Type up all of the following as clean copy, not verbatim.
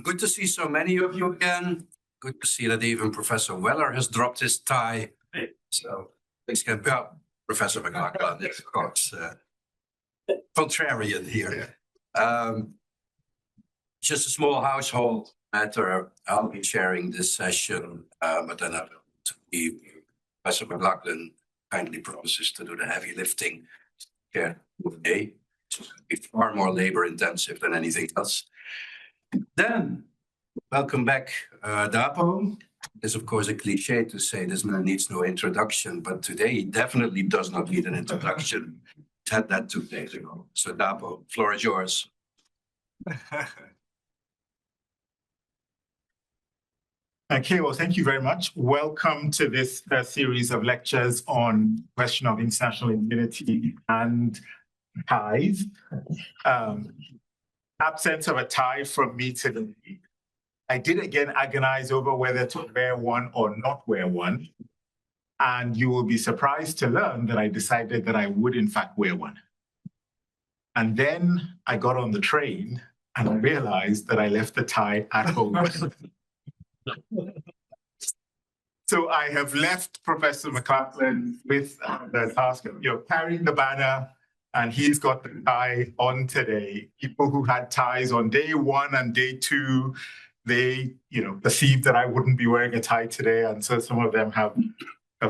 Good to see so many of you again. Good to see that even Professor Weller has dropped his tie. So things can be up. Professor McLaughlin is, of course, contrarian here. Just a small household matter. I'll be sharing this session, but then Professor McLaughlin kindly promises to do the heavy lifting here today. It's be far more labor intensive than anything else. Then, welcome back, Dapo. It's of course a cliche to say this man needs no introduction, but today he definitely does not need an introduction. Had that 2 days ago. So Dapo, floor is yours. Okay, well, thank you very much. Welcome to this series of lectures on question of international immunity and ties. Absence of a tie from me today. I did again agonize over whether to wear one or not wear one. And you will be surprised to learn that I decided that I would in fact wear one. And then I got on the train and I realized that I left the tie at home. So I have left Professor McLaughlin with the task of carrying the banner, and he's got the tie on today. People who had ties on day 1 and day 2, they perceived that I wouldn't be wearing a tie today, and so some of them have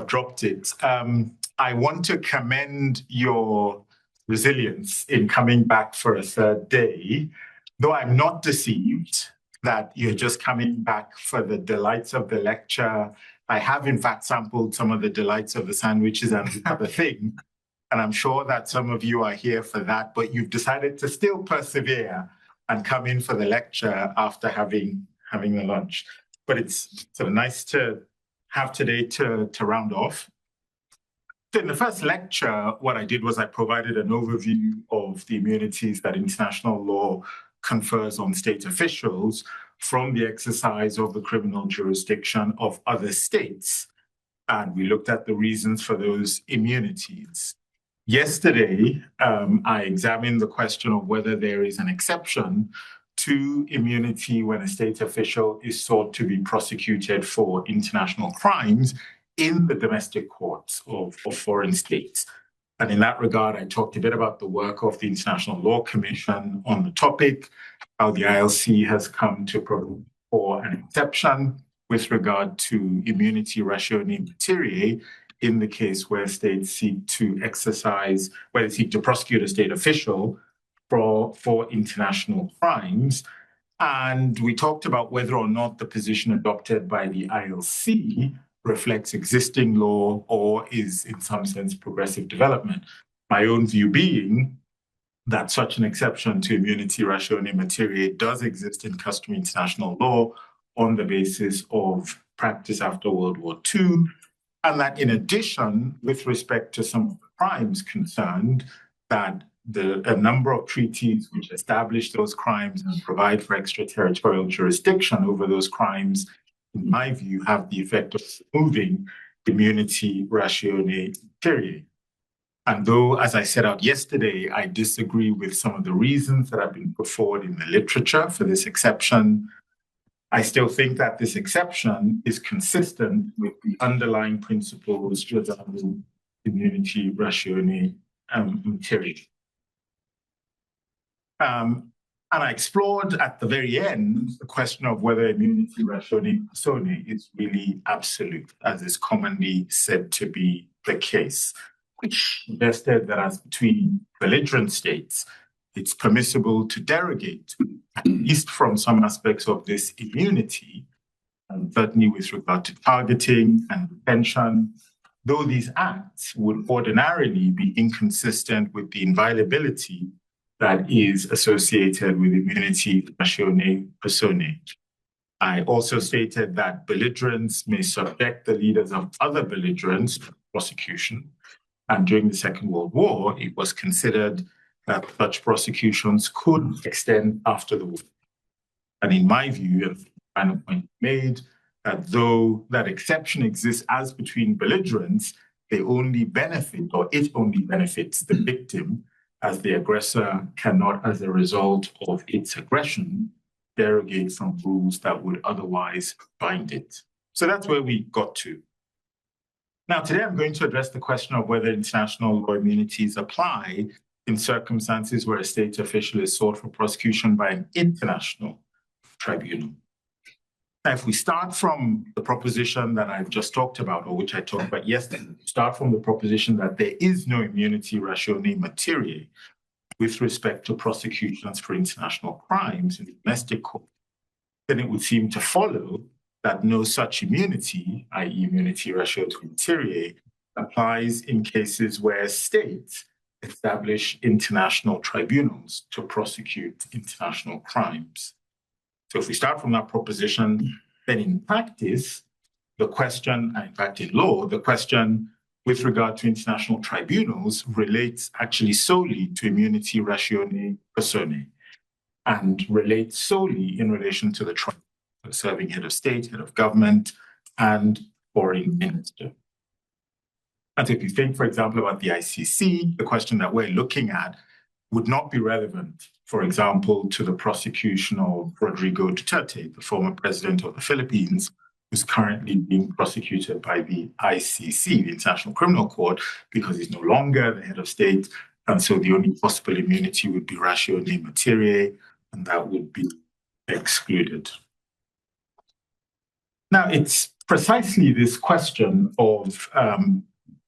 dropped it. I want to commend your resilience in coming back for a 3rd day, though I'm not deceived that you're just coming back for the delights of the lecture. I have, in fact, sampled some of the delights of the sandwiches and the other thing, and I'm sure that some of you are here for that, but you've decided to still persevere and come in for the lecture after having the lunch. But it's sort of nice to have today to round off. So in the first lecture, what I did was I provided an overview of the immunities that international law confers on state officials from the exercise of the criminal jurisdiction of other states. And we looked at the reasons for those immunities. Yesterday, I examined the question of whether there is an exception to immunity when a state official is sought to be prosecuted for international crimes in the domestic courts of foreign states. And in that regard, I talked a bit about the work of the International Law Commission on the topic, how the ILC has come to provide for an exception with regard to immunity ratione materiae in the case where states seek to prosecute a state official for international crimes. And we talked about whether or not the position adopted by the ILC reflects existing law or is in some sense progressive development. My own view being that such an exception to immunity ratione materiae does exist in customary international law on the basis of practice after World War II, and that in addition, with respect to some of the crimes concerned, that a number of treaties which establish those crimes and provide for extraterritorial jurisdiction over those crimes, in my view, have the effect of removing immunity ratione materiae. And though, as I set out yesterday, I disagree with some of the reasons that have been put forward in the literature for this exception, I still think that this exception is consistent with the underlying principles regarding immunity ratione materiae. And I explored at the very end the question of whether immunity ratione personae is really absolute, as is commonly said to be the case, which suggested that as between belligerent states, it's permissible to derogate, at least from some aspects of this immunity, and certainly with regard to targeting and detention, though these acts would ordinarily be inconsistent with the inviolability that is associated with immunity ratione personae. I also stated that belligerents may subject the leaders of other belligerents to prosecution, and during the Second World War, it was considered that such prosecutions could extend after the war. And in my view, and the final point made, that though that exception exists as between belligerents, they only benefit, or it only benefits the victim, as the aggressor cannot, as a result of its aggression, derogate from rules that would otherwise bind it. So that's where we got to. Now, today I'm going to address the question of whether international law immunities apply in circumstances where a state official is sought for prosecution by an international tribunal. Now, if we start from the proposition that I've just talked about, or which I talked about yesterday, start from the proposition that there is no immunity ratione materiae with respect to prosecutions for international crimes in domestic court, then it would seem to follow that no such immunity, i.e. immunity ratio to materiae, applies in cases where states establish international tribunals to prosecute international crimes. So if we start from that proposition, then in practice, the question, in fact in law, the question with regard to international tribunals relates actually solely to immunity ratione personae and relates solely in relation to the tribunal serving head of state, head of government, and foreign minister. And so if you think, for example, about the ICC, the question that we're looking at would not be relevant, for example, to the prosecution of Rodrigo Duterte, the former president of the Philippines, who's currently being prosecuted by the ICC, the International Criminal Court, because he's no longer the head of state. And so the only possible immunity would be ratione materiae, and that would be excluded. Now, it's precisely this question of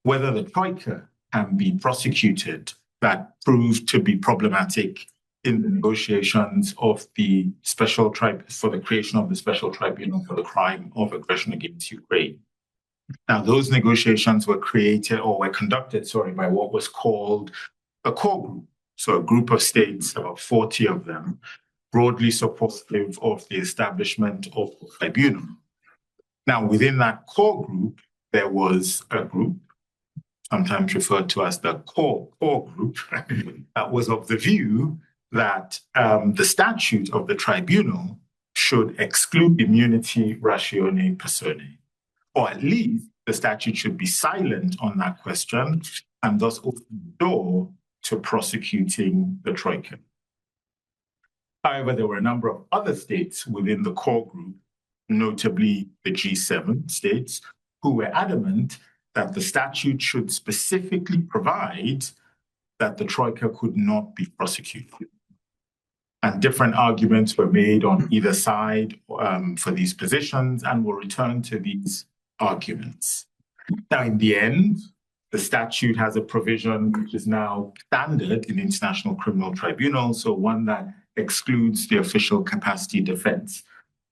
whether the Troika can be prosecuted that proved to be problematic in the negotiations of the special for the creation of the special tribunal for the crime of aggression against Ukraine. Now, those negotiations were conducted by what was called a core group. So a group of states, about 40 of them, broadly supportive of the establishment of the tribunal. Now, within that core group, there was a group, sometimes referred to as the core group, that was of the view that the statute of the tribunal should exclude immunity ratione personae, or at least the statute should be silent on that question and thus open the door to prosecuting the Troika. However, there were a number of other states within the core group, notably the G7 states, who were adamant that the statute should specifically provide that the Troika could not be prosecuted. And different arguments were made on either side for these positions, and we'll return to these arguments. Now, in the end, the statute has a provision which is now standard in international criminal tribunals, so one that excludes the official capacity defense.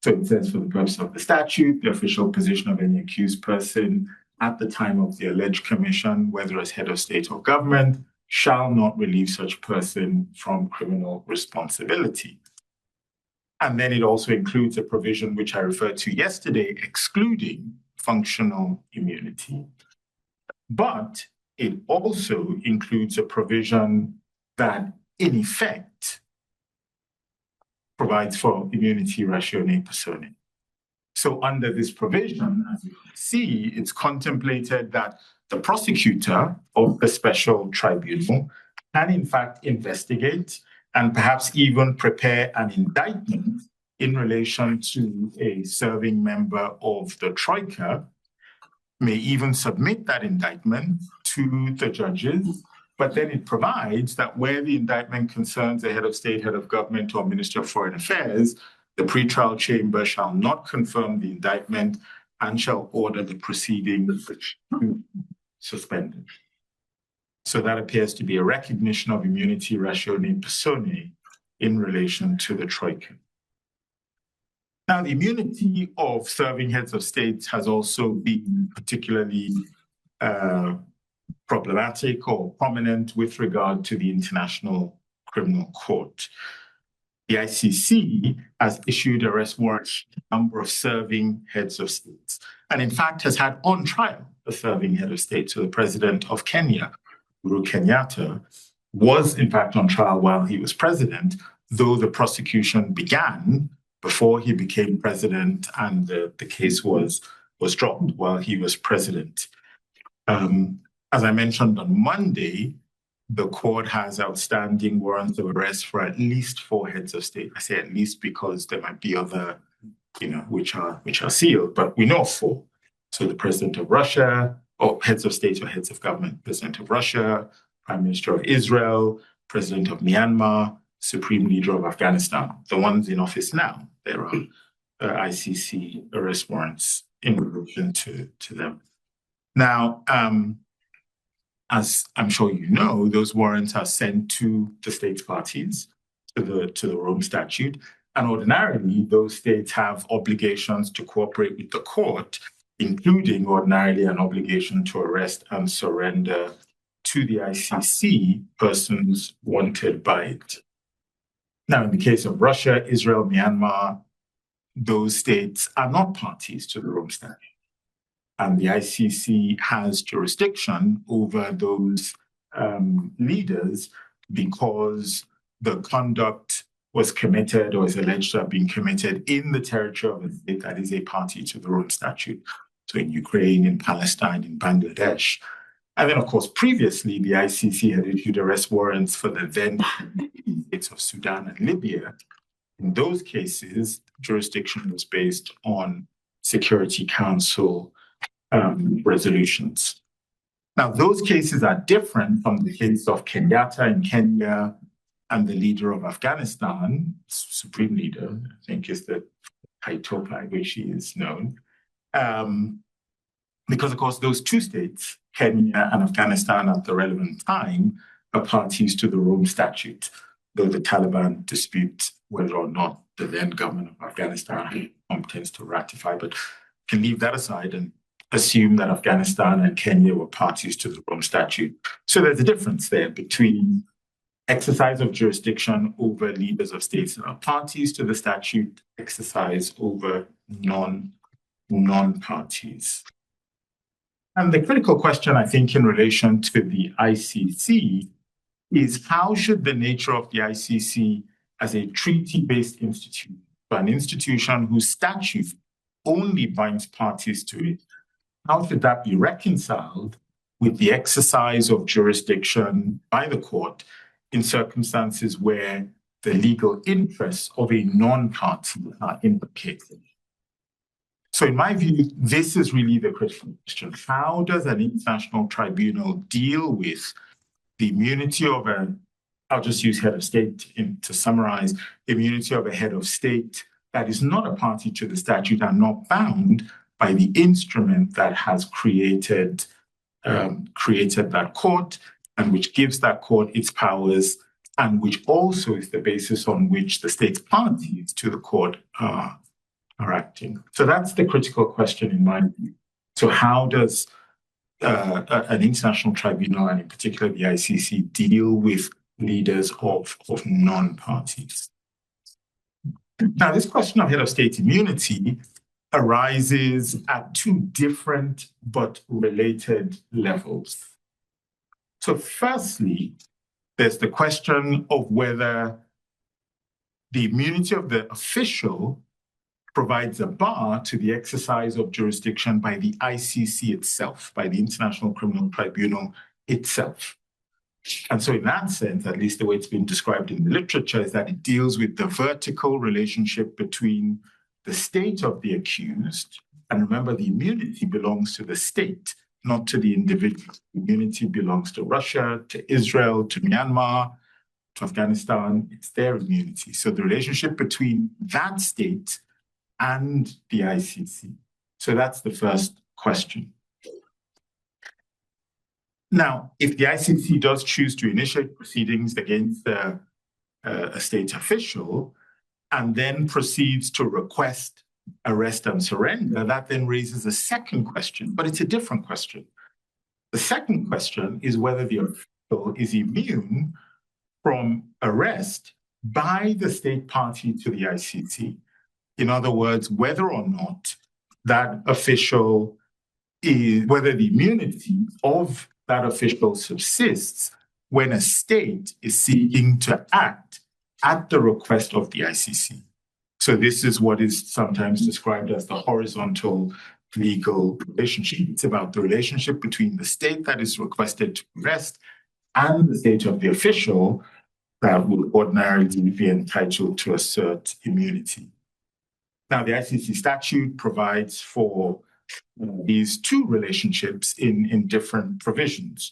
So it says, for the purpose of the statute, the official position of any accused person at the time of the alleged commission, whether as head of state or government, shall not relieve such person from criminal responsibility. And then it also includes a provision which I referred to yesterday, excluding functional immunity. But it also includes a provision that, in effect, provides for immunity ratione personae. So under this provision, as you can see, it's contemplated that the prosecutor of the special tribunal can in fact investigate and perhaps even prepare an indictment in relation to a serving member of the Troika, may even submit that indictment to the judges. But then it provides that where the indictment concerns a head of state, head of government, or Minister of Foreign Affairs, the pretrial chamber shall not confirm the indictment and shall order the proceedings suspended. So that appears to be a recognition of immunity ratione personae in relation to the Troika. Now, the immunity of serving heads of states has also been particularly problematic or prominent with regard to the International Criminal Court. The ICC has issued arrest warrants for a number of serving heads of states, and in fact has had on trial a serving head of state. So the president of Kenya, Uhuru Kenyatta, was in fact on trial while he was president, though the prosecution began before he became president, and the case was dropped while he was president. As I mentioned on Monday, the court has outstanding warrants of arrest for at least 4 heads of state. I say at least because there might be other, which are sealed, but we know 4. So the president of Russia, or heads of state or heads of government, president of Russia, prime minister of Israel, president of Myanmar, supreme leader of Afghanistan. The ones in office now, there are ICC arrest warrants in relation to them. Now, as I'm sure you know, those warrants are sent to the states parties, to the Rome Statute, and ordinarily those states have obligations to cooperate with the court, including ordinarily an obligation to arrest and surrender to the ICC persons wanted by it. Now, in the case of Russia, Israel, Myanmar, those states are not parties to the Rome Statute. And the ICC has jurisdiction over those leaders because the conduct was committed or is alleged to have been committed in the territory of a state that is a party to the Rome Statute. So in Ukraine, in Palestine, in Bangladesh. And then, of course, previously, the ICC had issued arrest warrants for the then states of Sudan and Libya. In those cases, jurisdiction was based on Security Council resolutions. Now, those cases are different from the case of Kenyatta in Kenya and the leader of Afghanistan, supreme leader, I think is the title by which he is known. Because, of course, those 2 states, Kenya and Afghanistan at the relevant time, are parties to the Rome Statute, though the Taliban dispute whether or not the then government of Afghanistan intends to ratify, but can leave that aside and assume that Afghanistan and Kenya were parties to the Rome Statute. So there's a difference there between exercise of jurisdiction over leaders of states that are parties to the statute, exercise over non-parties. And the critical question, I think, in relation to the ICC is how should the nature of the ICC as a treaty-based institution, an institution whose statute only binds parties to it, how should that be reconciled with the exercise of jurisdiction by the court in circumstances where the legal interests of a non-party are implicated? So in my view, this is really the critical question. How does an international tribunal deal with the immunity of I'll just use head of state to summarize, immunity of a head of state that is not a party to the statute and not bound by the instrument that has created that court and which gives that court its powers and which also is the basis on which the state's parties to the court are acting. So that's the critical question in my view. So how does an international tribunal, and in particular the ICC, deal with leaders of non-parties? Now, this question of head of state immunity arises at 2 different but related levels. So firstly, there's the question of whether the immunity of the official provides a bar to the exercise of jurisdiction by the ICC itself, by the International Criminal Tribunal itself. And so in that sense, at least the way it's been described in the literature, is that it deals with the vertical relationship between the state of the accused, and remember the immunity belongs to the state, not to the individual. Immunity belongs to Russia, to Israel, to Myanmar, to Afghanistan. It's their immunity. So the relationship between that state and the ICC. So that's the first question. Now, if the ICC does choose to initiate proceedings against a state official and then proceeds to request arrest and surrender, that then raises a second question, but it's a different question. The second question is whether the official is immune from arrest by the state party to the ICC. In other words, whether or not that official is, whether the immunity of that official subsists when a state is seeking to act at the request of the ICC. So this is what is sometimes described as the horizontal legal relationship. It's about the relationship between the state that is requested to arrest and the state of the official that would ordinarily be entitled to assert immunity. Now, the ICC statute provides for these two relationships in different provisions.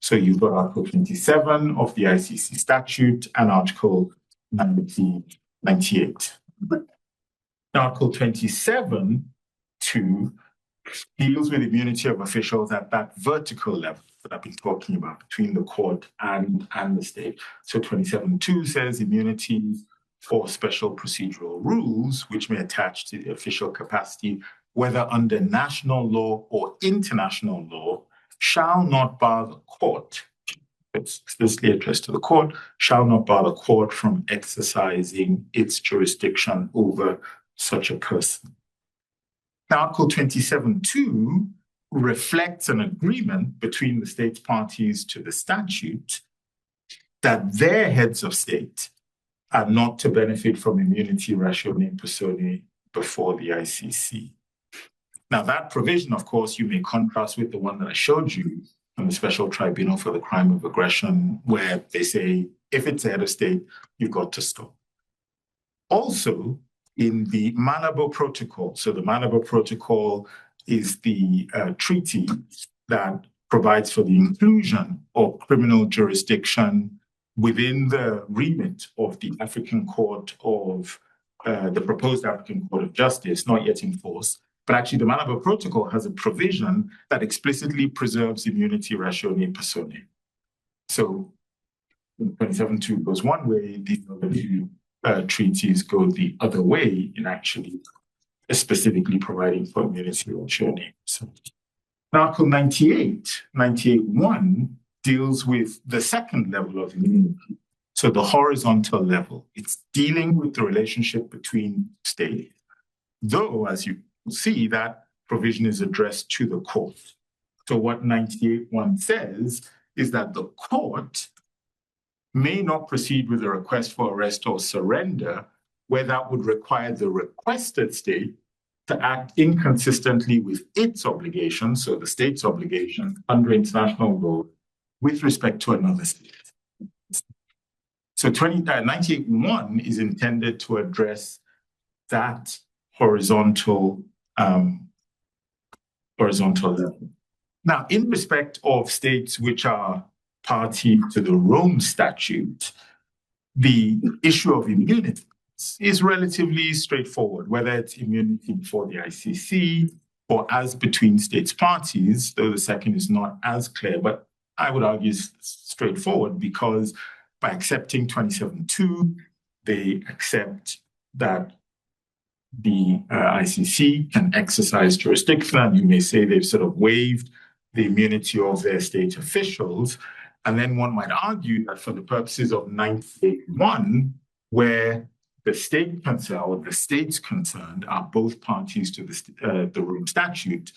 So you've got Article 27 of the ICC statute and Article 1998. Article 27(2) deals with immunity of officials at that vertical level that I've been talking about between the court and the state. So 27(2) says immunity for special procedural rules which may attach to the official capacity, whether under national law or international law, shall not bar the court, it's explicitly addressed to the court, shall not bar the court from exercising its jurisdiction over such a person. Now, Article 27(2) reflects an agreement between the state's parties to the statute that their heads of state are not to benefit from immunity ratione personae before the ICC. Now, that provision, of course, you may contrast with the one that I showed you on the Special Tribunal for the Crime of Aggression, where they say, if it's a head of state, you've got to stop. Also, in the Malabo Protocol, so the Malabo Protocol is the treaty that provides for the inclusion of criminal jurisdiction within the remit of the African Court of, the proposed African Court of Justice, not yet in force. But actually, the Malabo Protocol has a provision that explicitly preserves immunity ratione personae. So 27(2) goes one way, the other two treaties go the other way in actually specifically providing for immunity ratione. So Article 98(1) deals with the second level of immunity. So the horizontal level, it's dealing with the relationship between states. Though, as you see, that provision is addressed to the court. So what 98(1) says is that the court may not proceed with a request for arrest or surrender where that would require the requested state to act inconsistently with its obligations, so the state's obligation under international law with respect to another state. So 98(1) is intended to address that horizontal level. Now, in respect of states which are party to the Rome Statute, the issue of immunity is relatively straightforward, whether it's immunity before the ICC or as between states parties, though the second is not as clear, but I would argue it's straightforward because by accepting 27(2), they accept that the ICC can exercise jurisdiction, and you may say they've sort of waived the immunity of their state officials. And then one might argue that for the purposes of 98(1), where the state concerned or the states concerned are both parties to the Rome Statute,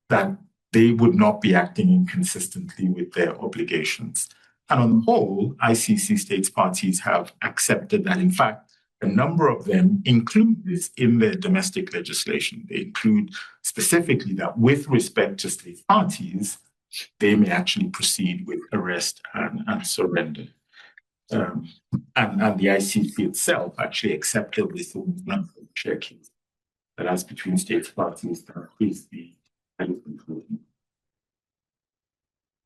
that they would not be acting inconsistently with their obligations. And on the whole, ICC states parties have accepted that, in fact, a number of them include this in their domestic legislation. They include specifically that with respect to state parties, they may actually proceed with arrest and surrender. And the ICC itself actually accepted this checking that as between state parties, that is the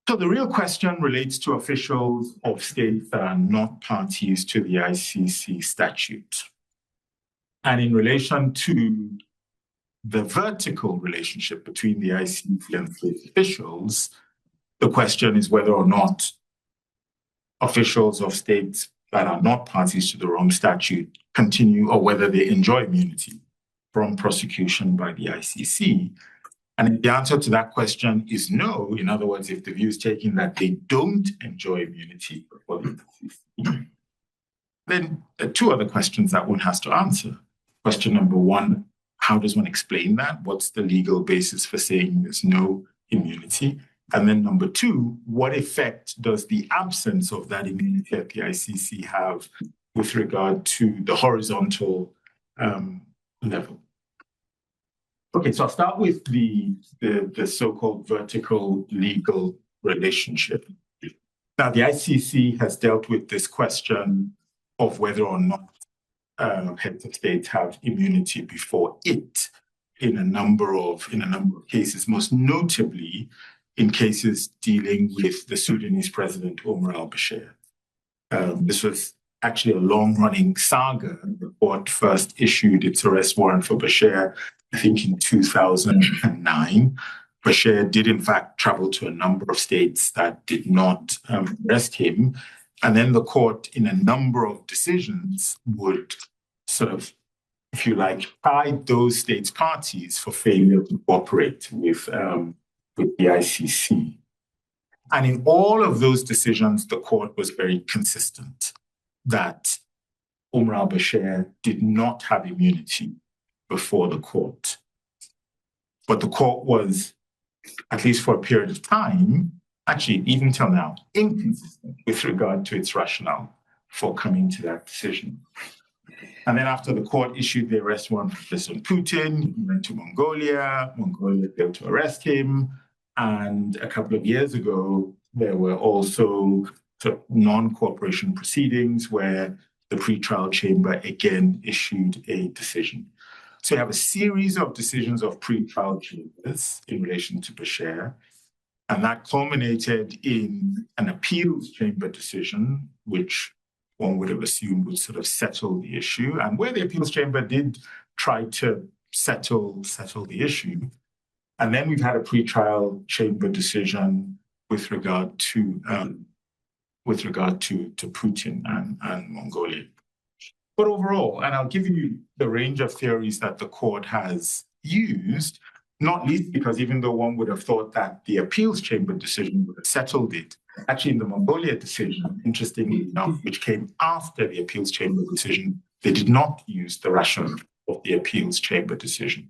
So the real question relates to officials of states that are not parties to the ICC statute. And in relation to the vertical relationship between the ICC and state officials, the question is whether or not officials of states that are not parties to the Rome Statute continue, or whether they enjoy immunity from prosecution by the ICC. And the answer to that question is no. In other words, if the view is taken that they don't enjoy immunity before the ICC, then there are two other questions that one has to answer. Question number one, how does one explain that? What's the legal basis for saying there's no immunity? And then number two, what effect does the absence of that immunity at the ICC have with regard to the horizontal level? Okay, so I'll start with the so-called vertical legal relationship. Now, the ICC has dealt with this question of whether or not heads of state have immunity before it in a number of cases, most notably in cases dealing with the Sudanese president Omar al-Bashir. This was actually a long-running saga. The court first issued its arrest warrant for Bashir, I think, in 2009. Bashir did, in fact, travel to a number of states that did not arrest him. And then the court, in a number of decisions, would sort of, if you like, tried those states' parties for failure to cooperate with the ICC. And in all of those decisions, the court was very consistent that Omar al-Bashir did not have immunity before the court. But the court was, at least for a period of time, actually, even till now, inconsistent with regard to its rationale for coming to that decision. And then after the court issued the arrest warrant for President Putin, he went to Mongolia. Mongolia failed to arrest him. And a couple of years ago, there were also sort of non-cooperation proceedings where the pretrial chamber again issued a decision. So you have a series of decisions of pretrial chambers in relation to Bashir, and that culminated in an appeals chamber decision, which one would have assumed would sort of settle the issue, and where the appeals chamber did try to settle the issue. And then we've had a pretrial chamber decision with regard to Putin and Mongolia. But overall, and I'll give you the range of theories that the court has used, not least because even though one would have thought that the appeals chamber decision would have settled it, actually in the Mongolia decision, interestingly enough, which came after the appeals chamber decision, they did not use the rationale of the appeals chamber decision,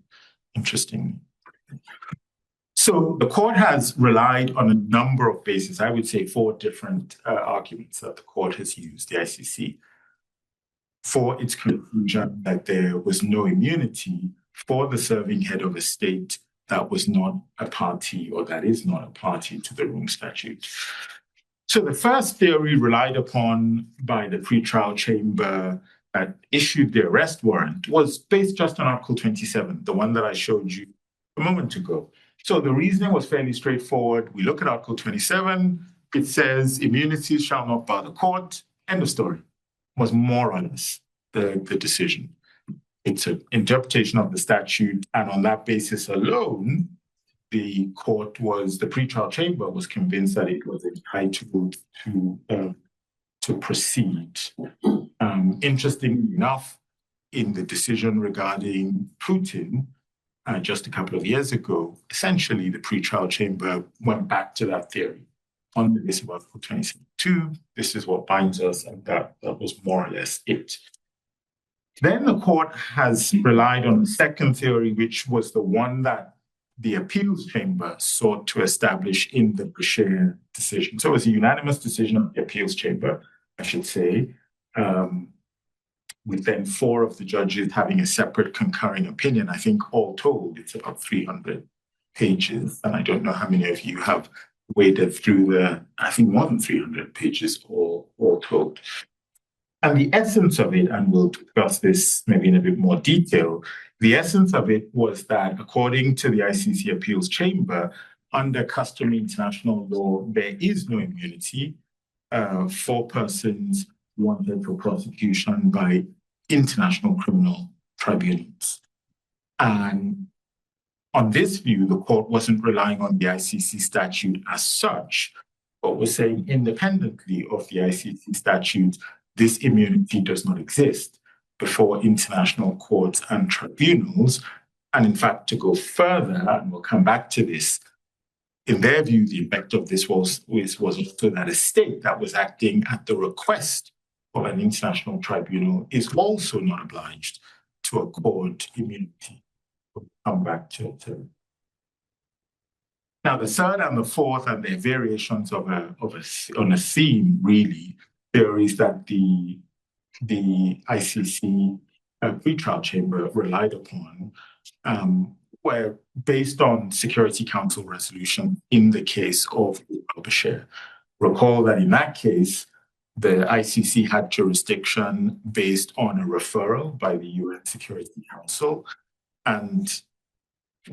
interestingly. So the court has relied on a number of bases, I would say 4 different arguments that the court has used, the ICC, for its conclusion that there was no immunity for the serving head of a state that was not a party or that is not a party to the Rome Statute. So the first theory relied upon by the pretrial chamber that issued the arrest warrant was based just on Article 27, the one that I showed you a moment ago. So the reasoning was fairly straightforward. We look at Article 27, it says immunities shall not bar the court, end of story. Was more or less the decision. It's an interpretation of the statute, and on that basis alone, the pretrial chamber was convinced that it was entitled to proceed. Interestingly enough, in the decision regarding Putin, just a couple of years ago, essentially the pretrial chamber went back to that theory. On the basis of Article 27.2, this is what binds us, and that was more or less it. Then the court has relied on the second theory, which was the one that the appeals chamber sought to establish in the Bashir decision. So it was a unanimous decision of the appeals chamber, I should say, with then 4 of the judges having a separate concurring opinion. I think all told, it's about 300 pages, and I don't know how many of you have waded through I think more than 300 pages all told. And the essence of it, and we'll discuss this maybe in a bit more detail, the essence of it was that according to the ICC Appeals Chamber, under customary international law, there is no immunity for persons wanted for prosecution by international criminal tribunals. And on this view, the court wasn't relying on the ICC statute as such, but was saying independently of the ICC statute, this immunity does not exist before international courts and tribunals. And in fact, to go further, and we'll come back to this, in their view, the effect of this was also that a state that was acting at the request of an international tribunal is also not obliged to accord immunity. We'll come back to it. Now, the third and the fourth, and their variations on a theme, really, theories that the ICC pretrial chamber relied upon were based on Security Council resolution in the case of Bashir, Recall that in that case, the ICC had jurisdiction based on a referral by the UN Security Council. And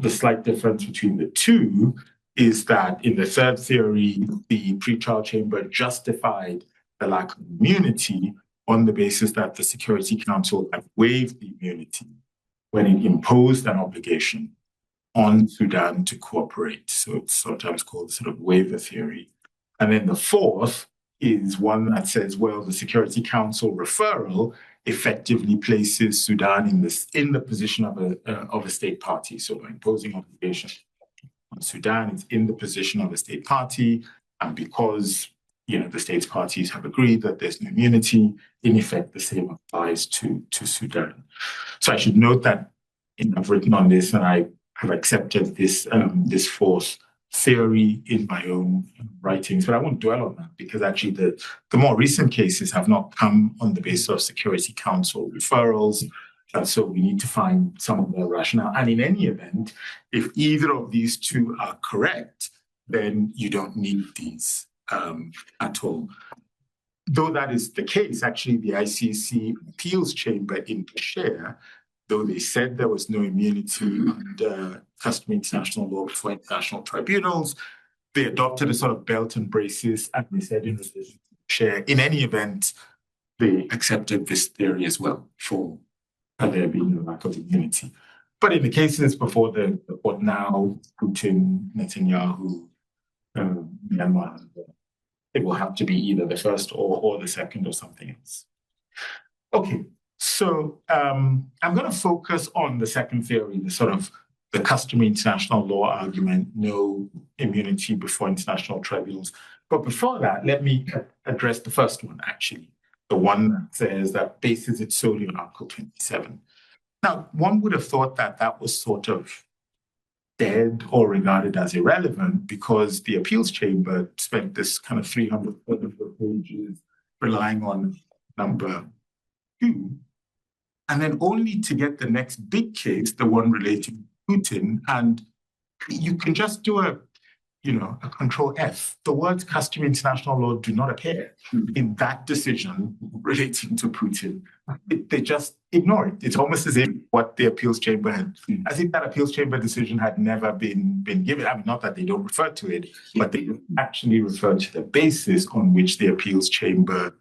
the slight difference between the two is that in the third theory, the pretrial chamber justified the lack of immunity on the basis that the Security Council had waived the immunity when it imposed an obligation on Sudan to cooperate. So it's sometimes called sort of waiver theory. And then the fourth is one that says, well, the Security Council referral effectively places Sudan in the position of a state party. So imposing obligation on Sudan is in the position of a state party, and because the states parties have agreed that there's no immunity, in effect, the same applies to Sudan. So I should note that I've written on this and I have accepted this fourth theory in my own writings, but I won't dwell on that because actually the more recent cases have not come on the basis of Security Council referrals. And so we need to find some of the rationale. And in any event, if either of these two are correct, then you don't need these at all. Though that is the case, actually, the ICC appeals chamber in Chichele, though they said there was no immunity under customary international law before international tribunals, they adopted a sort of belt and braces, and they said in relation to Chichele, in any event, they accepted this theory as well for there being a lack of immunity. But in the cases before the court now, Putin, Netanyahu, Myanmar, it will have to be either the first or the second or something else. Okay, so I'm going to focus on the second theory, the sort of the customary international law argument, no immunity before international tribunals. But before that, let me address the first one, actually, the one that says that bases it solely on Article 27. Now, one would have thought that that was sort of dead or regarded as irrelevant because the appeals chamber spent this kind of 300 pages relying on number 2, and then only to get the next big case, the one relating to Putin, and you can just do a control F. The words customary international law do not appear in that decision relating to Putin. They just ignore it. It's almost as if what the appeals chamber had, as if that appeals chamber decision had never been given. I mean, not that they don't refer to it, but they actually refer to the basis on which the appeals chamber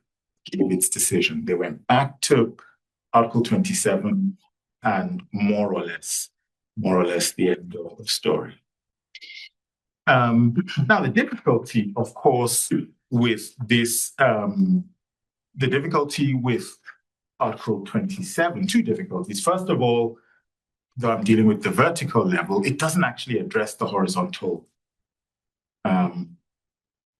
gave its decision. They went back to Article 27 and more or less the end of the story. Now, the difficulty, of course, with this, the difficulty with Article 27, two difficulties. First of all, though I'm dealing with the vertical level, it doesn't actually address the horizontal. But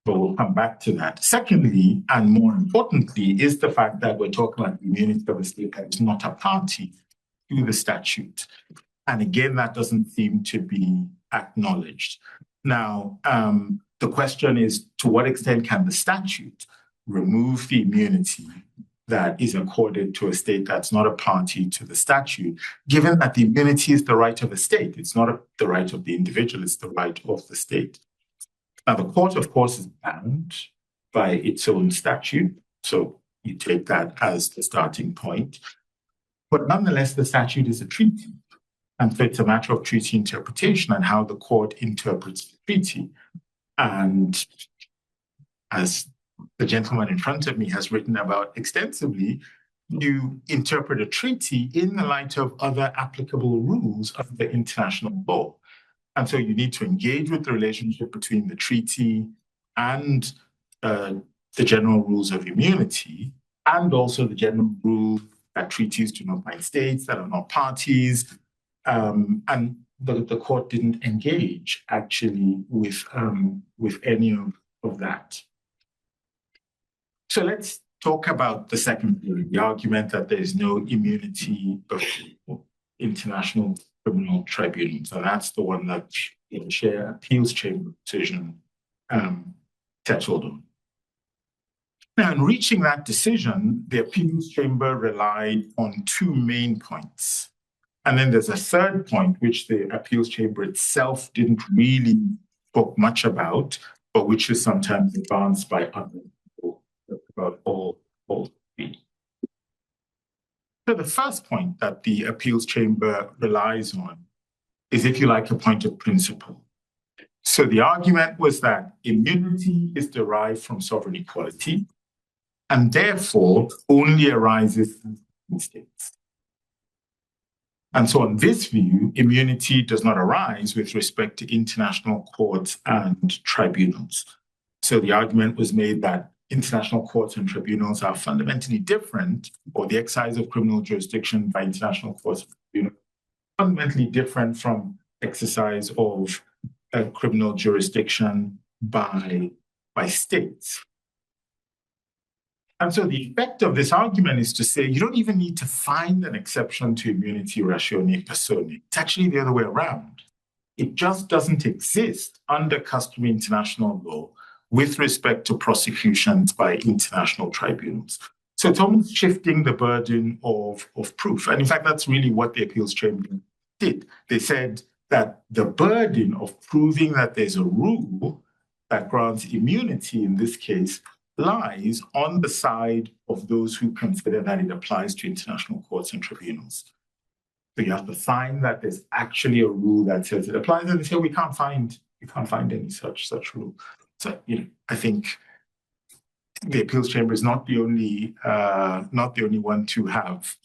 we'll come back to that. Secondly, and more importantly, is the fact that we're talking about the immunity of a state that is not a party to the statute. And again, that doesn't seem to be acknowledged. Now, the question is, to what extent can the statute remove the immunity that is accorded to a state that's not a party to the statute, given that the immunity is the right of the state? It's not the right of the individual, it's the right of the state. Now, the court, of course, is bound by its own statute, so you take that as the starting point. But nonetheless, the statute is a treaty. And so it's a matter of treaty interpretation and how the court interprets the treaty. And as the gentleman in front of me has written about extensively, you interpret a treaty in the light of other applicable rules of the international law. And so you need to engage with the relationship between the treaty and the general rules of immunity, and also the general rule that treaties do not bind states that are not parties. And the court didn't engage actually with any of that. So let's talk about the second theory, the argument that there is no immunity before international criminal tribunals, and that's the one that the Chair Appeals Chamber decision settled on. Now, in reaching that decision, the Appeals Chamber relied on two main points. And then there's a third point, which the Appeals Chamber itself didn't really talk much about, but which is sometimes advanced by other people about all three. So the first point that the appeals chamber relies on is, if you like, a point of principle. So the argument was that immunity is derived from sovereign equality and therefore only arises in states. And so on this view, immunity does not arise with respect to international courts and tribunals. So the argument was made that international courts and tribunals are fundamentally different, or the exercise of criminal jurisdiction by international courts and tribunals fundamentally different from exercise of criminal jurisdiction by states. And so the effect of this argument is to say you don't even need to find an exception to immunity ratione personae. It's actually the other way around. It just doesn't exist under customary international law with respect to prosecutions by international tribunals. So it's almost shifting the burden of proof. And in fact, that's really what the appeals chamber did. They said that the burden of proving that there's a rule that grants immunity in this case lies on the side of those who consider that it applies to international courts and tribunals. So you have to find that there's actually a rule that says it applies, and they say we can't find any such rule. So I think the appeals chamber is not the only one to have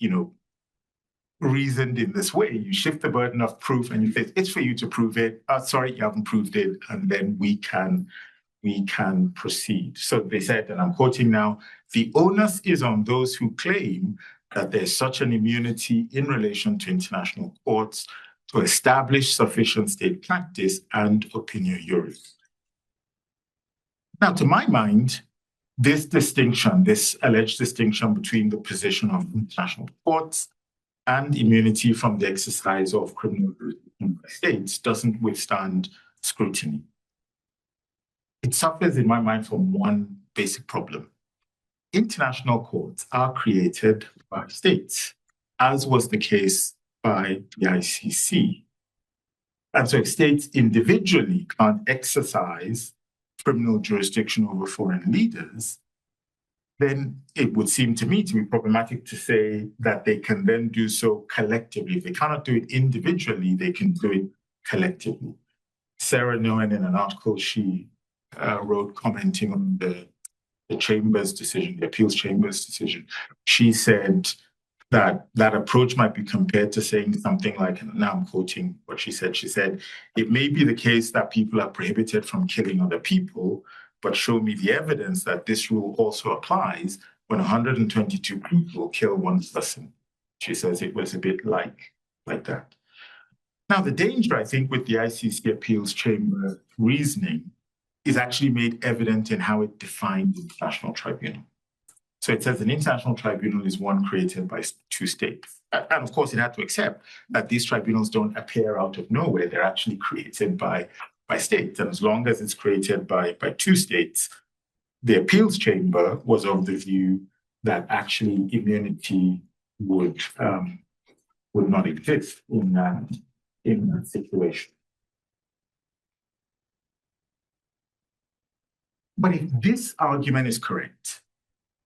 reasoned in this way. You shift the burden of proof, and you say it's for you to prove it. Sorry, you haven't proved it, and then we can proceed. So they said, and I'm quoting now, the onus is on those who claim that there's such an immunity in relation to international courts to establish sufficient state practice and opinio juris. Now, to my mind, this alleged distinction between the position of international courts and immunity from the exercise of criminal jurisdiction by states doesn't withstand scrutiny. It suffers, in my mind, from one basic problem. International courts are created by states, as was the case by the ICC. And so if states individually can't exercise criminal jurisdiction over foreign leaders, then it would seem to me to be problematic to say that they can then do so collectively. If they cannot do it individually, they can do it collectively. Sarah Nguyen, in an article she wrote commenting on the chamber's decision, the appeals chamber's decision, she said that approach might be compared to saying something like, and now I'm quoting what she said, it may be the case that people are prohibited from killing other people, but show me the evidence that this rule also applies when 122 people kill one person. She says it was a bit like that. Now, the danger, I think, with the ICC appeals chamber reasoning is actually made evident in how it defines international tribunal. So it says an international tribunal is one created by two states. And of course, it had to accept that these tribunals don't appear out of nowhere. They're actually created by states. And as long as it's created by two states, the appeals chamber was of the view that actually immunity would not exist in that situation. But if this argument is correct,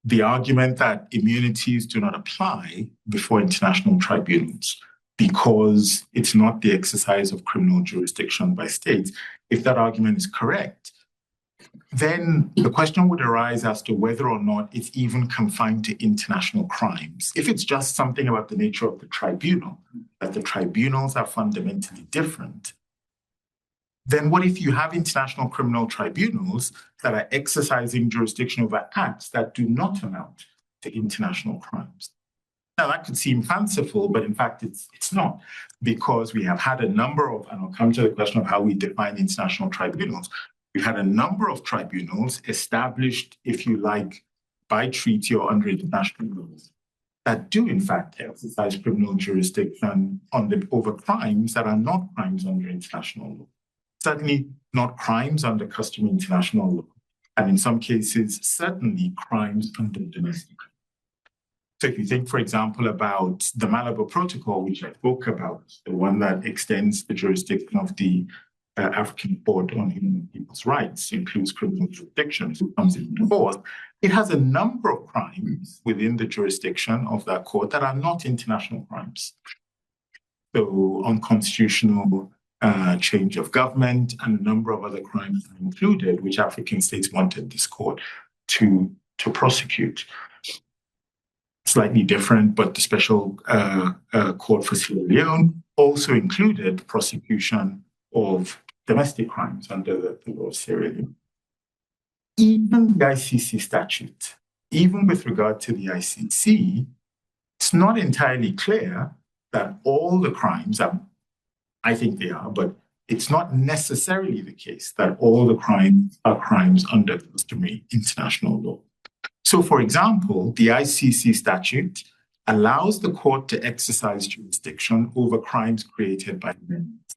the argument that immunities do not apply before international tribunals because it's not the exercise of criminal jurisdiction by states, if that argument is correct, then the question would arise as to whether or not it's even confined to international crimes. If it's just something about the nature of the tribunal, that the tribunals are fundamentally different, then what if you have international criminal tribunals that are exercising jurisdiction over acts that do not amount to international crimes? Now, that could seem fanciful, but in fact, it's not, because we have had a number of, and I'll come to the question of how we define international tribunals. We've had a number of tribunals established, if you like, by treaty or under international laws that do, in fact, exercise criminal jurisdiction over crimes that are not crimes under international law. Certainly not crimes under customary international law, and in some cases, certainly crimes under domestic law. So if you think, for example, about the Malabo Protocol, which I spoke about, the one that extends the jurisdiction of the African Court on Human and People's Rights includes criminal jurisdictions, it comes into force, it has a number of crimes within the jurisdiction of that court that are not international crimes. So unconstitutional change of government and a number of other crimes are included, which African states wanted this court to prosecute. Slightly different, but the Special Court for Sierra Leone also included prosecution of domestic crimes under the law of Sierra Leone. Even the ICC statute, even with regard to the ICC, it's not entirely clear that all the crimes, I think they are, but it's not necessarily the case that all the crimes are crimes under customary international law. So, for example, the ICC statute allows the court to exercise jurisdiction over crimes created by amendments.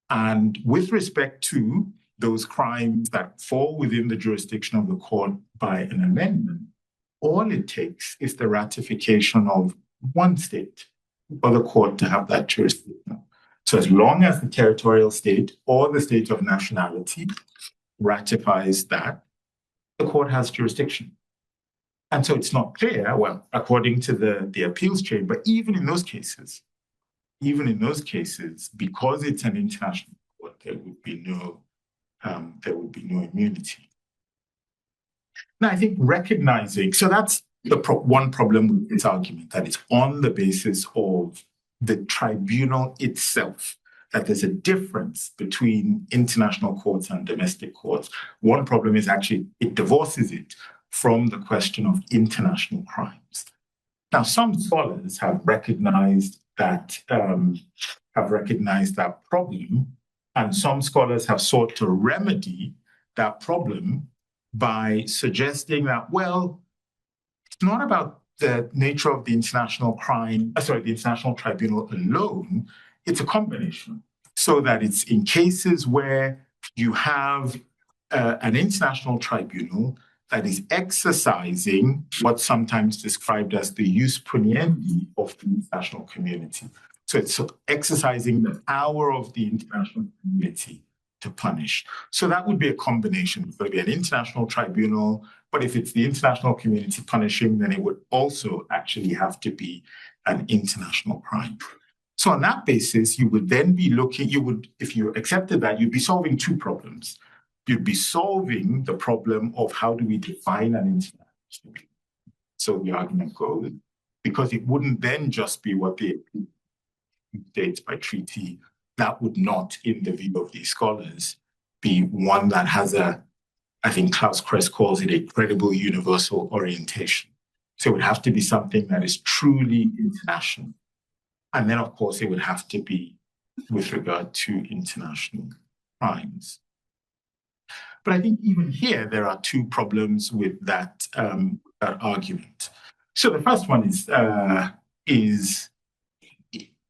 And with respect to those crimes that fall within the jurisdiction of the court by an amendment, all it takes is the ratification of one state for the court to have that jurisdiction. So as long as the territorial state or the state of nationality ratifies that, the court has jurisdiction. And so it's not clear, well, according to the appeals chamber, even in those cases, because it's an international court, there would be no immunity. Now, I think recognizing, so that's the one problem with this argument, that it's on the basis of the tribunal itself, that there's a difference between international courts and domestic courts. One problem is actually it divorces it from the question of international crimes. Now, some scholars have recognized that problem, and some scholars have sought to remedy that problem by suggesting that, well, it's not about the nature of the international tribunal alone, it's a combination. So that it's in cases where you have an international tribunal that is exercising what's sometimes described as the jus puniendi of the international community. So it's exercising the power of the international community to punish. So that would be a combination. It would be an international tribunal, but if it's the international community punishing, then it would also actually have to be an international crime. So on that basis, you would then be looking, if you accepted that, you'd be solving two problems. You'd be solving the problem of how do we define an international tribunal. So the argument goes, because it wouldn't then just be what the states by treaty, that would not, in the view of these scholars, be one that has I think Klaus Kress calls it a credible universal orientation. So it would have to be something that is truly international. And then, of course, it would have to be with regard to international crimes. But I think even here, there are two problems with that argument. So the first one is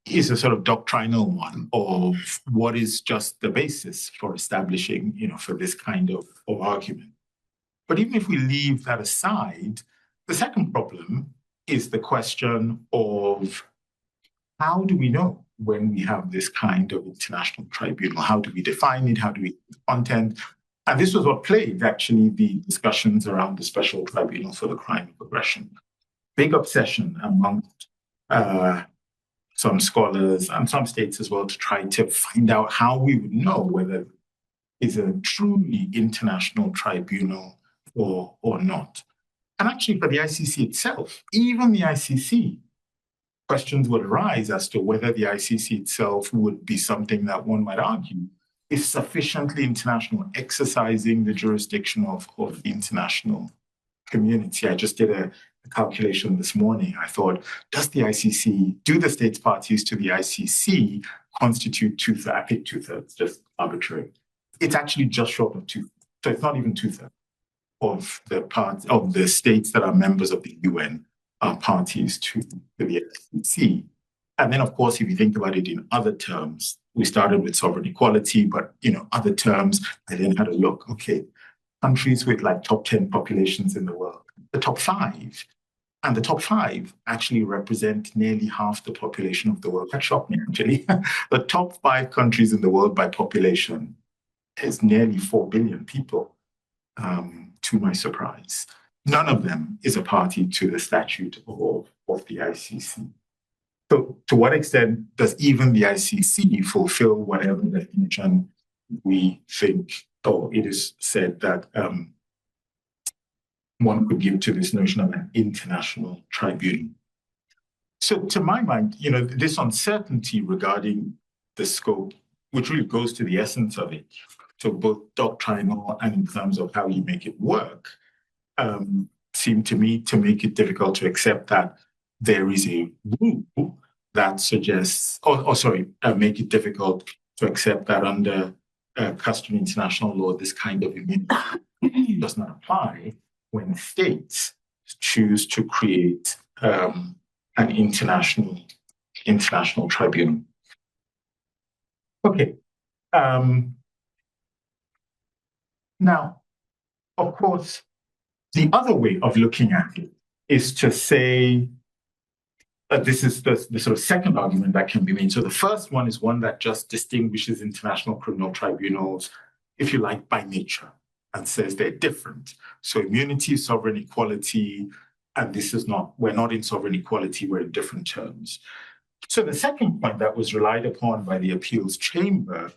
a sort of doctrinal one of what is just the basis for establishing, for this kind of argument. But even if we leave that aside, the second problem is the question of how do we know when we have this kind of international tribunal? How do we define it? How do we content? And this was what plagued actually the discussions around the special tribunal for the crime of aggression. Big obsession amongst some scholars and some states as well to try to find out how we would know whether it's a truly international tribunal or not. And actually for the ICC itself, even the ICC, questions would arise as to whether the ICC itself would be something that one might argue is sufficiently international, exercising the jurisdiction of the international community. I just did a calculation this morning. I thought, do the states parties to the ICC constitute two-thirds? I picked two-thirds, just arbitrary. It's actually just short of two-thirds. So it's not even two-thirds of the states that are members of the UN are parties to the ICC. And then, of course, if you think about it in other terms, we started with sovereign equality, but other terms, I then had a look, okay, countries with like top 10 populations in the world. The top 5 And the top 5 actually represent nearly half the population of the world. That shocked me, actually. The top 5 countries in the world by population is nearly 4 billion people, to my surprise. None of them is a party to the statute of the ICC. So to what extent does even the ICC fulfill whatever definition we think, or it is said that one could give to this notion of an international tribunal? So to my mind, this uncertainty regarding the scope, which really goes to the essence of it, so both doctrinal and in terms of how you make it work, seem to me to make it difficult to accept that there is a rule that suggests, make it difficult to accept that under customary international law, this kind of immunity does not apply when states choose to create an international tribunal. Okay. Now, of course, the other way of looking at it is to say this is the sort of second argument that can be made. So the first one is one that just distinguishes international criminal tribunals, if you like, by nature, and says they're different. So immunity is sovereign equality, and this is not, we're not in sovereign equality, we're in different terms. So the second point that was relied upon by the appeals chamber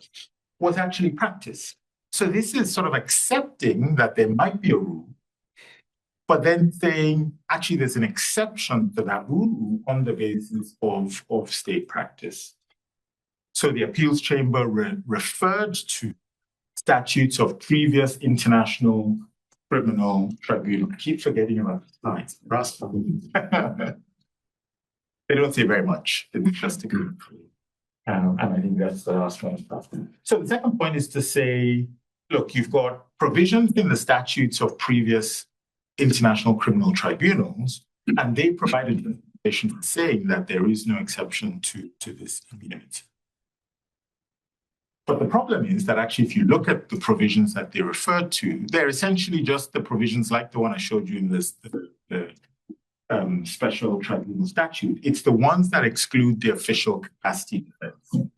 was actually practice. So this is sort of accepting that there might be a rule, but then saying, actually, there's an exception to that rule on the basis of state practice. So the appeals chamber referred to statutes of previous international criminal tribunal. I keep forgetting about the slides. They don't say very much. It's just a group. And I think that's the last one. So the second point is to say, look, you've got provisions in the statutes of previous international criminal tribunals, and they provided information saying that there is no exception to this immunity. But the problem is that actually, if you look at the provisions that they referred to, they're essentially just the provisions like the one I showed you in this special tribunal statute. It's the ones that exclude the official capacity defense.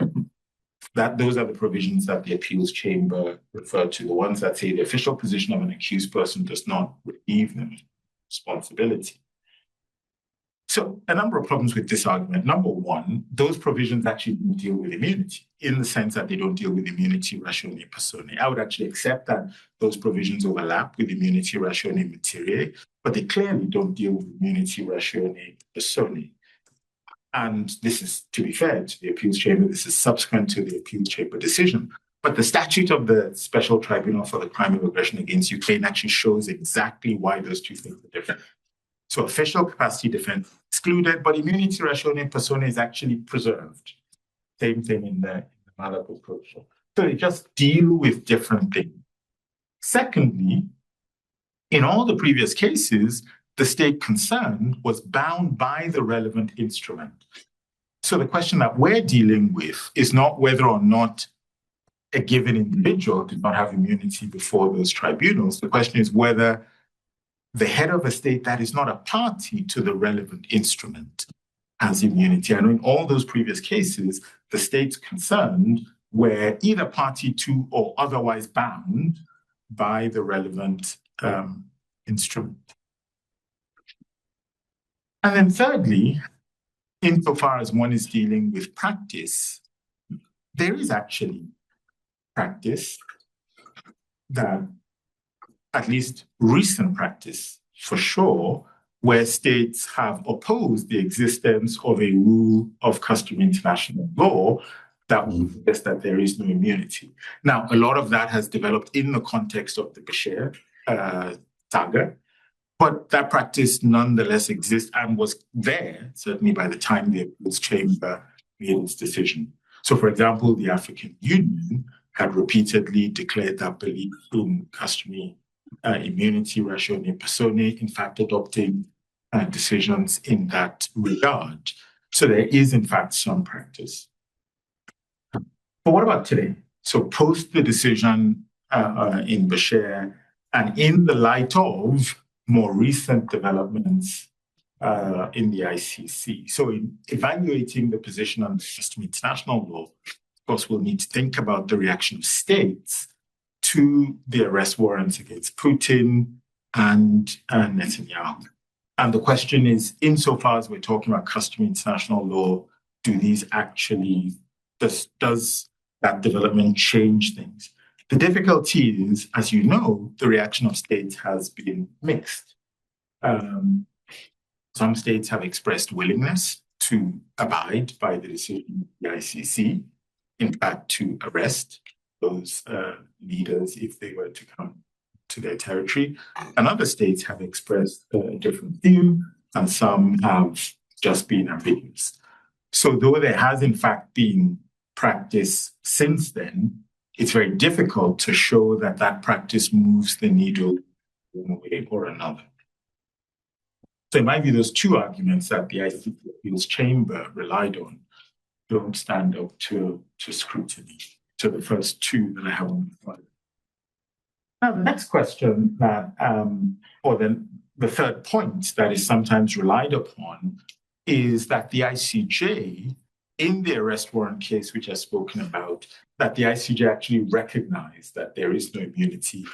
Those are the provisions that the appeals chamber referred to, the ones that say the official position of an accused person does not relieve them of responsibility. So a number of problems with this argument. Number one, those provisions actually don't deal with immunity in the sense that they don't deal with immunity ratione personae. I would actually accept that those provisions overlap with immunity ratione materiae, but they clearly don't deal with immunity ratione personae. And this is, to be fair to the appeals chamber, this is subsequent to the appeals chamber decision. But the statute of the Special Tribunal for the Crime of Aggression against Ukraine actually shows exactly why those two things are different. So official capacity defense excluded, but immunity ratione personae is actually preserved. Same thing in the Malabo Protocol. So they just deal with different things. Secondly, in all the previous cases, the state concerned was bound by the relevant instrument. So the question that we're dealing with is not whether or not a given individual did not have immunity before those tribunals. The question is whether the head of a state that is not a party to the relevant instrument has immunity. And in all those previous cases, the states concerned were either party to or otherwise bound by the relevant instrument. And then thirdly, insofar as one is dealing with practice, there is actually practice that, at least recent practice for sure, where states have opposed the existence of a rule of customary international law that will suggest that there is no immunity. Now, a lot of that has developed in the context of the Bashir saga, but that practice nonetheless exists and was there, certainly by the time the appeals chamber made its decision. So, for example, the African Union had repeatedly declared that belief in customary immunity ratione personae, in fact, adopting decisions in that regard. So there is, in fact, some practice. But what about today? So post the decision in Bashir, and in the light of more recent developments in the ICC. So in evaluating the position on customary international law, of course, we'll need to think about the reaction of states to the arrest warrants against Putin and Netanyahu. And the question is, insofar as we're talking about customary international law, do these actually, does that development change things? The difficulty is, as you know, the reaction of states has been mixed. Some states have expressed willingness to abide by the decision of the ICC, in fact, to arrest those leaders if they were to come to their territory. And other states have expressed a different view, and some have just been ambiguous. So though there has in fact been practice since then, it's very difficult to show that that practice moves the needle one way or another. So in my view, those two arguments that the ICC Appeals Chamber relied on don't stand up to scrutiny, to the first two that I have on the slide. Now, the next question that, or then the third point that is sometimes relied upon is that the ICJ, in the arrest warrant case which I've spoken about, that the ICJ actually recognized that there is no immunity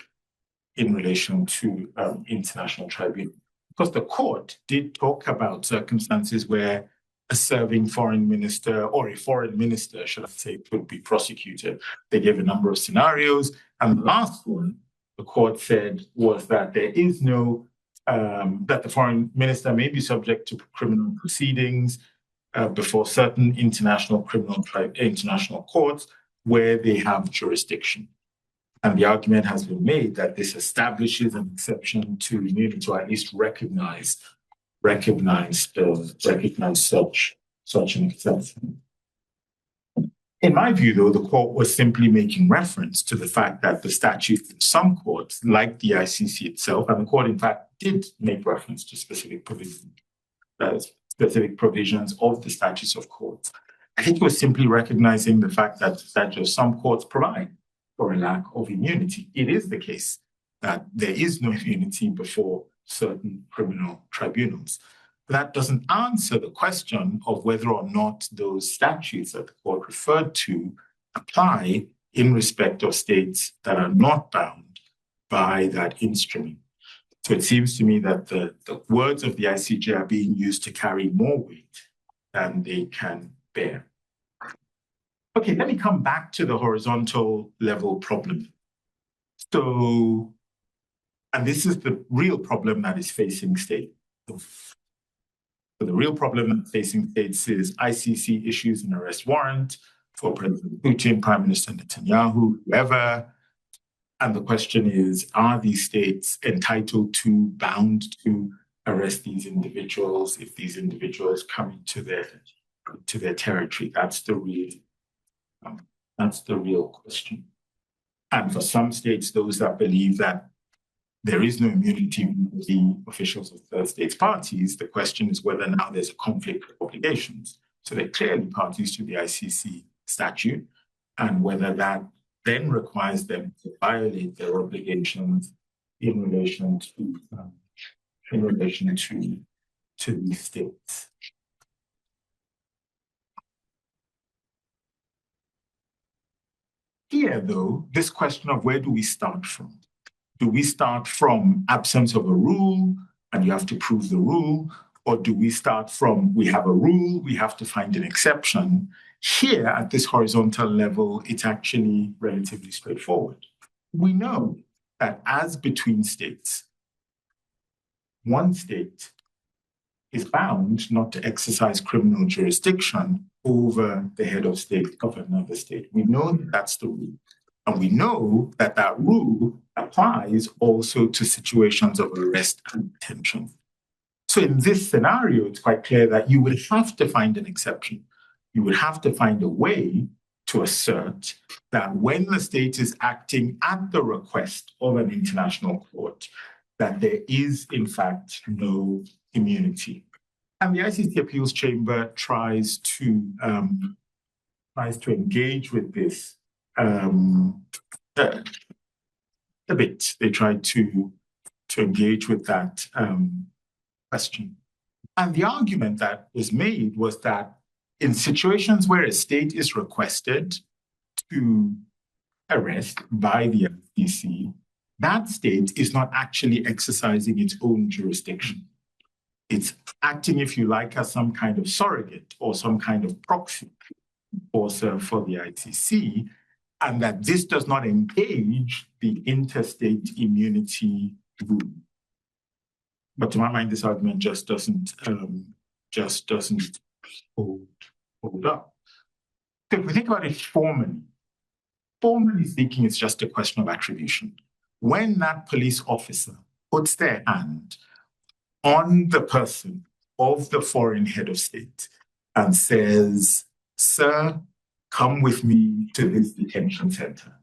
in relation to international tribunal. Because the court did talk about circumstances where a serving foreign minister or a foreign minister, should I say, could be prosecuted. They gave a number of scenarios. And the last one, the court said, was that there is no, that the foreign minister may be subject to criminal proceedings before certain international courts where they have jurisdiction. And the argument has been made that this establishes an exception to immunity, to at least recognize such an exception. In my view, though, the court was simply making reference to the fact that the statute in some courts, like the ICC itself, and the court, in fact, did make reference to specific provisions of the statutes of courts. I think it was simply recognizing the fact that the statute of some courts provide for a lack of immunity. It is the case that there is no immunity before certain criminal tribunals. That doesn't answer the question of whether or not those statutes that the court referred to apply in respect of states that are not bound by that instrument. So it seems to me that the words of the ICJ are being used to carry more weight than they can bear. Okay, let me come back to the horizontal level problem. So, and this is the real problem that is facing states. So the real problem that's facing states is ICC issues an arrest warrant for President Putin, Prime Minister Netanyahu, whoever. And the question is, are these states entitled to, bound to arrest these individuals if these individuals come into their territory? That's the real question. And for some states, those that believe that there is no immunity for the officials of third states parties, the question is whether now there's a conflict of obligations. So they're clearly parties to the ICC statute, and whether that then requires them to violate their obligations in relation to these states. Here, though, this question of where do we start from? Do we start from absence of a rule and you have to prove the rule? Or do we start from we have a rule, we have to find an exception? Here at this horizontal level, it's actually relatively straightforward. We know that as between states, one state is bound not to exercise criminal jurisdiction over the head of state of another state. We know that that's the rule. And we know that that rule applies also to situations of arrest and detention. So in this scenario, it's quite clear that you would have to find an exception. You would have to find a way to assert that when the state is acting at the request of an international court, that there is, in fact, no immunity. And the ICC Appeals Chamber tries to engage with this a bit. They try to engage with that question. And the argument that was made was that in situations where a state is requested to arrest by the ICC, that state is not actually exercising its own jurisdiction. It's acting, if you like, as some kind of surrogate or some kind of proxy for the ICC, and that this does not engage the interstate immunity rule. But to my mind, this argument just doesn't hold up. So if we think about it formally speaking, it's just a question of attribution. When that police officer puts their hand on the person of the foreign head of state and says, "Sir, come with me to this detention center,"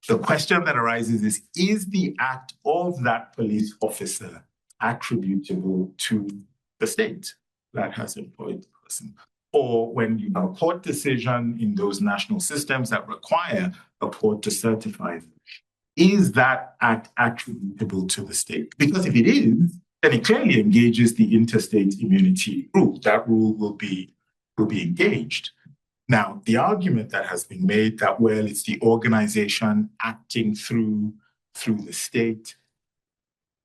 the question that arises is the act of that police officer attributable to the state that has employed the person? Or when you have a court decision in those national systems that require a court to certify them, is that act attributable to the state? Because if it is, then it clearly engages the interstate immunity rule. That rule will be engaged. Now, the argument that has been made that, well, it's the organization acting through the state.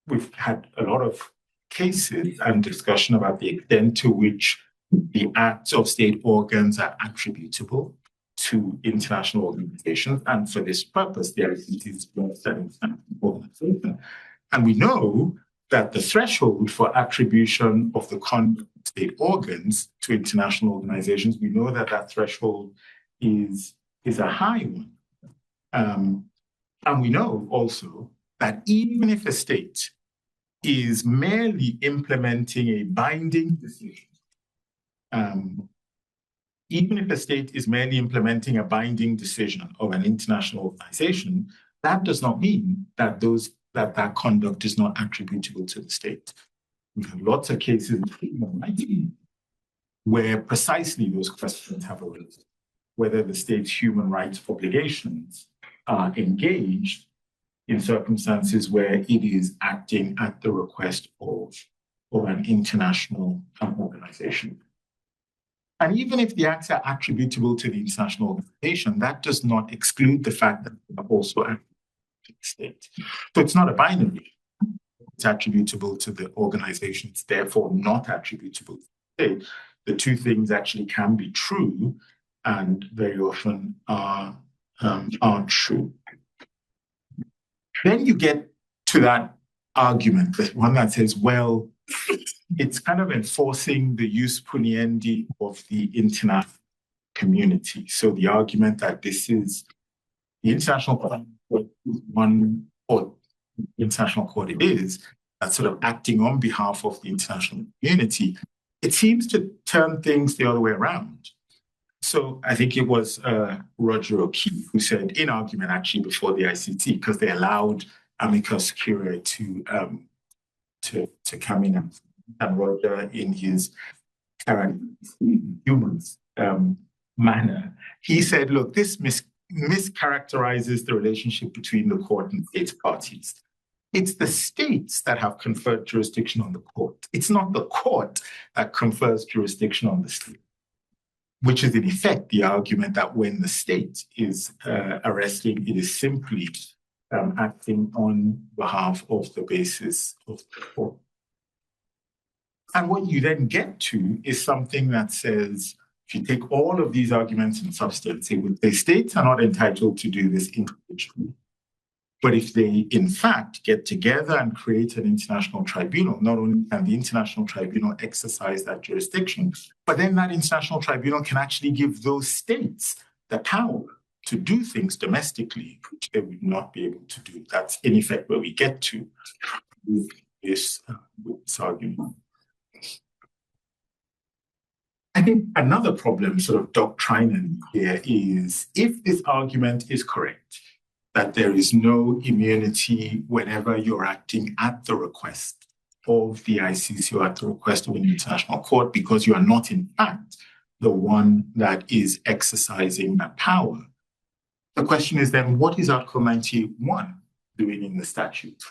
We've had a lot of cases and discussion about the extent to which the acts of state organs are attributable to international organizations. And for this purpose, the ICC is an organization. And we know that the threshold for attribution of the conduct of state organs to international organizations, we know that that threshold is a high one. And we know also that even if a state is merely implementing a binding decision, even if a state is merely implementing a binding decision of an international organization, that does not mean that that conduct is not attributable to the state. We've had lots of cases where precisely those questions have arisen, whether the state's human rights obligations are engaged in circumstances where it is acting at the request of an international organization. And even if the acts are attributable to the international organization, that does not exclude the fact that they are also attributable to the state. So it's not a binary. It's attributable to the organization. It's therefore not attributable to the state. The two things actually can be true and very often aren't true. Then you get to that argument, the one that says, well, it's kind of enforcing the jus puniendi of the international community. So the argument that this is the international court, one or international court it is, that's sort of acting on behalf of the international community, it seems to turn things the other way around. So I think it was Roger O'Keefe who said in argument actually before the ICT, because they allowed amicus curiae to come in, and Roger in his humorous manner, he said, look, this mischaracterizes the relationship between the court and its parties. It's the states that have conferred jurisdiction on the court. It's not the court that confers jurisdiction on the state, which is in effect the argument that when the state is arresting, it is simply acting on behalf of the basis of the court. And what you then get to is something that says, if you take all of these arguments in substance, say, well, the states are not entitled to do this individually. But if they, in fact, get together and create an international tribunal, not only can the international tribunal exercise that jurisdiction, but then that international tribunal can actually give those states the power to do things domestically, which they would not be able to do. That's, in effect, where we get to with this argument. I think another problem, sort of doctrinally here, is if this argument is correct, that there is no immunity whenever you're acting at the request of the ICC or at the request of an international court, because you are not, in fact, the one that is exercising that power. The question is then, what is Article 98.1 doing in the statute?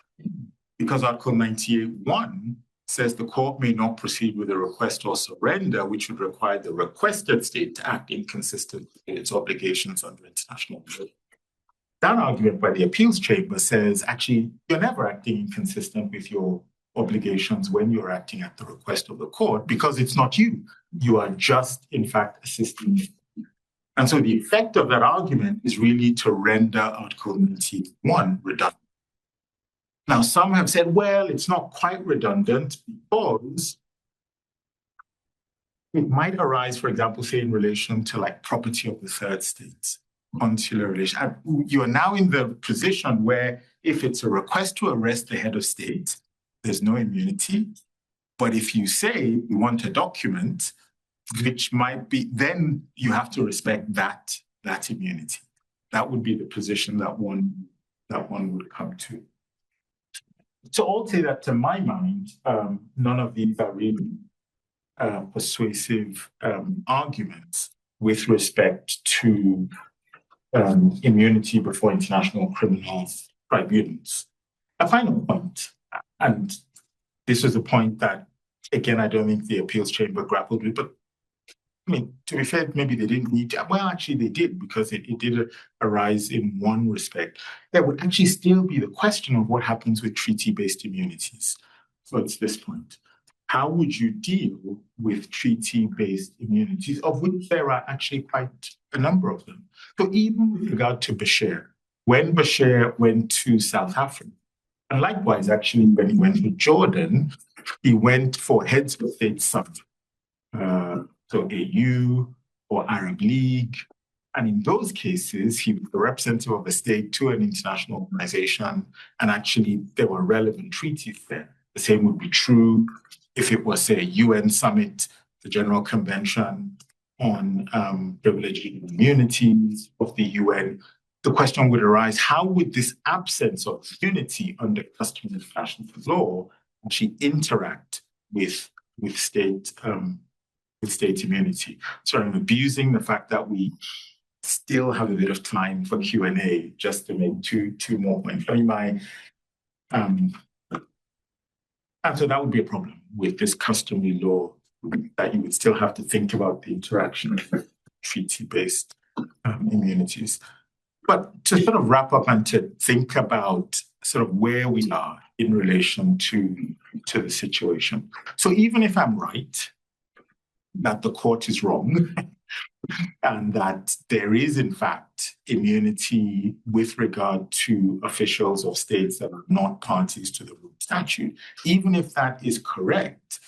Because Article 98.1 says the court may not proceed with a request or surrender, which would require the requested state to act inconsistent with its obligations under international law. That argument by the appeals chamber says, actually, you're never acting inconsistent with your obligations when you're acting at the request of the court, because it's not you. You are just, in fact, assisting. And so the effect of that argument is really to render Article 91 redundant. Now, some have said, well, it's not quite redundant because it might arise, for example, say in relation to like property of the third state, consular relation. And you are now in the position where if it's a request to arrest the head of state, there's no immunity. But if you say you want a document, which might be, then you have to respect that immunity. That would be the position that one would come to. So I'll say that to my mind, none of these are really persuasive arguments with respect to immunity before international criminal tribunals. A final point, and this was a point that, again, I don't think the appeals chamber grappled with, but I mean, to be fair, maybe they didn't need to. Well, actually, they did, because it did arise in one respect. There would actually still be the question of what happens with treaty-based immunities. So it's this point. How would you deal with treaty-based immunities, of which there are actually quite a number of them? So even with regard to Bashir, when Bashir went to South Africa, and likewise, actually, when he went to Jordan, he went for heads of state summit. So AU or Arab League. And in those cases, he was the representative of the state to an international organization, and actually there were relevant treaties there. The same would be true if it was, say, a UN summit, the General Convention on Privileged Immunities of the UN. The question would arise, how would this absence of unity under customary international law actually interact with state immunity? So I'm abusing the fact that we still have a bit of time for Q&A, just to make two more points. I mean, and so that would be a problem with this customary law, that you would still have to think about the interaction of treaty-based immunities. But to sort of wrap up and to think about sort of where we are in relation to the situation. So even if I'm right, that the court is wrong, and that there is, in fact, immunity with regard to officials of states that are not parties to the Rome Statute, even if that is correct,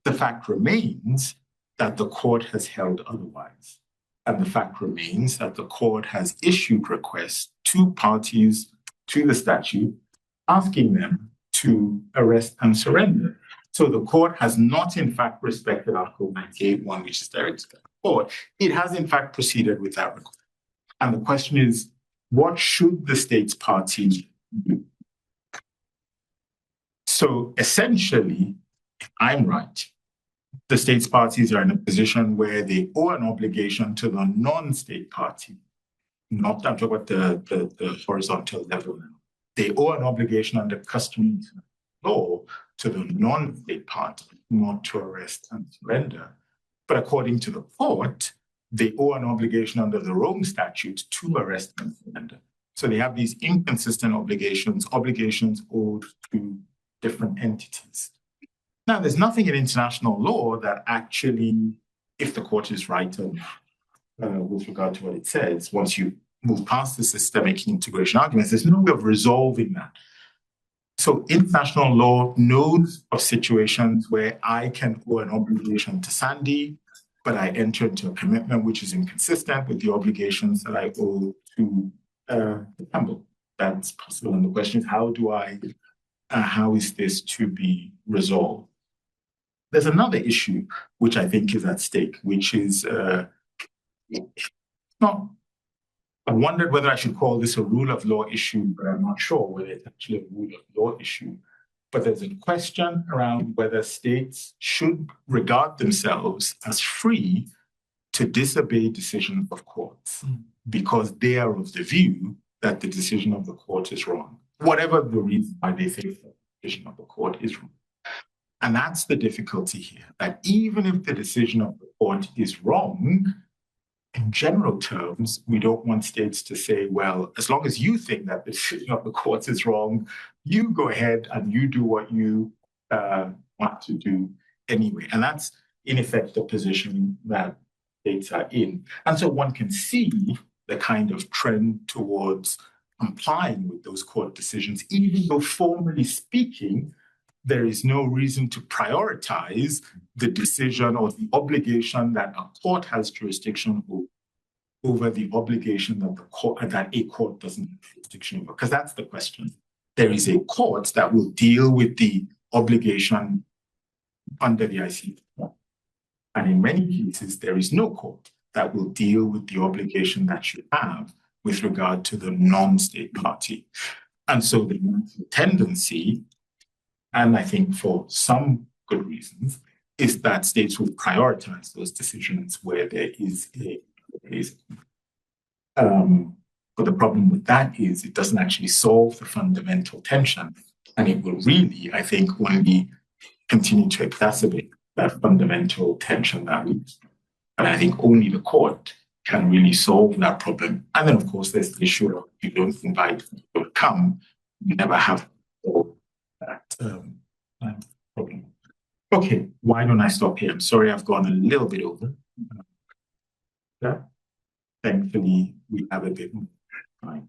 the fact remains that the court has held otherwise. And the fact remains that the court has issued requests to parties to the statute, asking them to arrest and surrender. So the court has not, in fact, respected Article 98.1, which is directed to the court. It has, in fact, proceeded with that request. And the question is, what should the state's parties do? So essentially, if I'm right, the state's parties are in a position where they owe an obligation to the non-state party. Not, I'm talking about the horizontal level now. They owe an obligation under customary law to the non-state party not to arrest and surrender. But according to the court, they owe an obligation under the Rome Statute to arrest and surrender. So they have these inconsistent obligations owed to different entities. Now, there's nothing in international law that actually, if the court is right with regard to what it says, once you move past the systemic integration arguments, there's no way of resolving that. So international law knows of situations where I can owe an obligation to Sandy, but I enter into a commitment which is inconsistent with the obligations that I owe to Campbell. That's possible. And the question is, how is this to be resolved? There's another issue which I think is at stake, which is I wondered whether I should call this a rule of law issue, but I'm not sure whether it's actually a rule of law issue. But there's a question around whether states should regard themselves as free to disobey decisions of courts because they are of the view that the decision of the court is wrong, whatever the reason why they think the decision of the court is wrong. And that's the difficulty here, that even if the decision of the court is wrong, in general terms, we don't want states to say, well, as long as you think that the decision of the court is wrong, you go ahead and you do what you want to do anyway. And that's, in effect, the position that states are in. And so one can see the kind of trend towards complying with those court decisions, even though formally speaking, there is no reason to prioritize the decision or the obligation that a court has jurisdiction over the obligation that a court doesn't have jurisdiction over. Because that's the question. There is a court that will deal with the obligation under the ICC. And in many cases, there is no court that will deal with the obligation that you have with regard to the non-state party. And so the tendency, and I think for some good reasons, is that states will prioritize those decisions where there is a but the problem with that is it doesn't actually solve the fundamental tension, and it will really, I think, only continue to exacerbate that fundamental tension that we. And I think only the court can really solve that problem. And then, of course, there's the issue of you don't invite people to come, you never have that problem. Okay, why don't I stop here? I'm sorry I've gone a little bit over. Yeah. Thankfully, we have a bit more time.